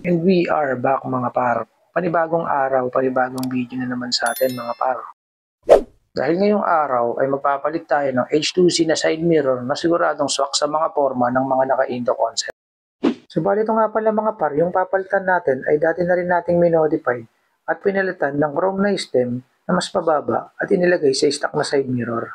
And we are back mga par. Panibagong araw, panibagong video na naman sa atin mga par. Dahil ngayong araw ay magpapalit tayo ng H2C na side mirror na siguradong swak sa mga forma ng mga naka-Indo concept. Subalit ito nga pala mga par, yung papalitan natin ay dati na rin nating minodified at pinalitan ng chrome na stem na mas pababa at inilagay sa stock na side mirror.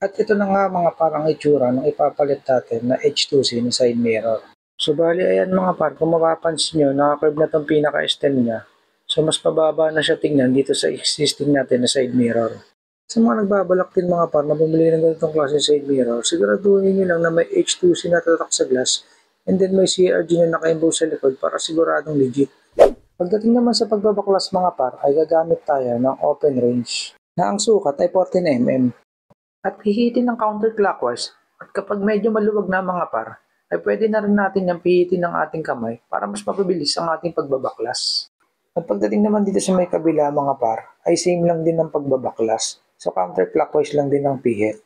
At ito na nga mga par ang itsura ng ipapalit natin na H2C na side mirror. So bali ayan mga par, kung mapapansin nyo, naka-curve na itong pinaka-stem niya. So mas pababa na siya tingnan dito sa existing natin na side mirror. Sa mga nagbabalak din mga par na bumili ng ganitong klase side mirror, siguraduhin nyo lang na may H2C na tatak sa glass and then may CRG na naka-embose sa likod para siguradong legit. Pagdating naman sa pagbabaklas mga par ay gagamit tayo ng open range na ang sukat ay 14mm. At pihitin ng counterclockwise at kapag medyo maluwag na mga par, ay pwede na rin natin yung pihitin ng ating kamay para mas mapabilis ang ating pagbabaklas. At pagdating naman dito sa may kabila mga par, ay same lang din ang pagbabaklas. So counterclockwise lang din ang pihit.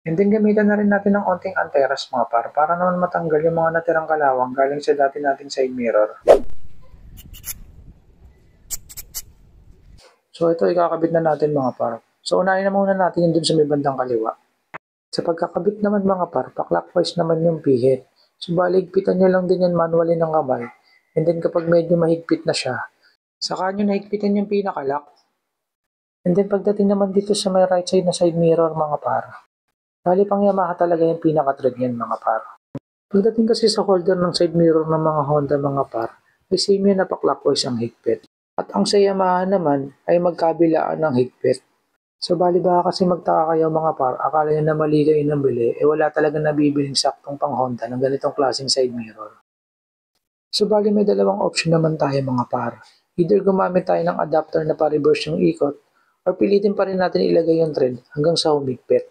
And then gamitan na rin natin ng onting anti-rust mga par para naman matanggal yung mga natirang kalawang galing sa dati nating side mirror. So ito ikakabit na natin mga par. So unahin na muna natin yung dun sa may bandang kaliwa. Sa pagkakabit naman mga par, pa-clockwise naman yung pihit. So baligpitan nyo lang din yan manually ng kamay. And then kapag medyo mahigpit na siya, saka nyo nahigpitan yung pinakalock. And then pagdating naman dito sa may right side na side mirror mga par, bali pang Yamaha talaga yung pinaka-thread yan mga par. Pagdating kasi sa holder ng side mirror ng mga Honda mga par, ay same yun na pa-clockwise ang higpit. At ang sa Yamaha naman ay magkabilaan ng higpit. So bali baka kasi magtaka kayo mga par, akala nyo na mali kayo ng bili, wala talaga nabibiling saktong pang Honda ng ganitong klaseng side mirror. So bali may dalawang option naman tayo mga par. Either gumamit tayo ng adapter na pa-reverse yung ikot, or pilitin pa rin natin ilagay yung thread hanggang sa humigpit.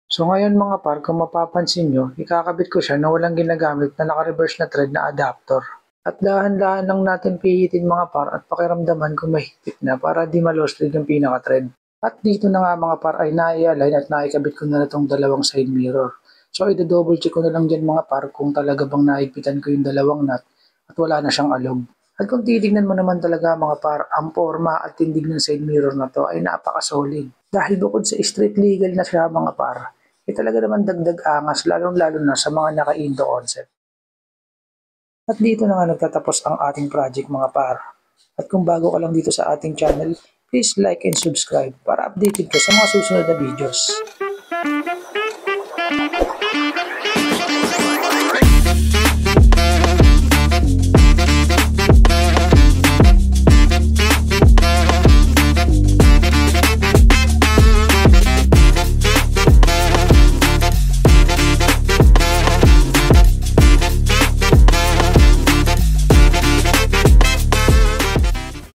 So ngayon mga par, kung mapapansin nyo, ikakabit ko siya na walang ginagamit na naka-reverse na thread na adapter. At dahan-dahan lang natin pihitin mga par at pakiramdaman kung mahigpit na para di ma-lost thread yung pinaka-thread. At dito na nga mga par ay nai-align at naikabit ko na itong dalawang side mirror. So i-double check ko na lang dyan mga par kung talaga bang naigpitan ko yung dalawang nut at wala na siyang alog. At kung titignan mo naman talaga mga par, ang forma at tindig ng side mirror na to ay napaka-solid. Dahil bukod sa street legal na siya mga par, ay talaga naman dagdag angas lalong-lalo na sa mga naka-Indo concept. At dito na nga nagtatapos ang ating project mga par. At kung bago ka lang dito sa ating channel, please like and subscribe para updated ka sa mga susunod na videos.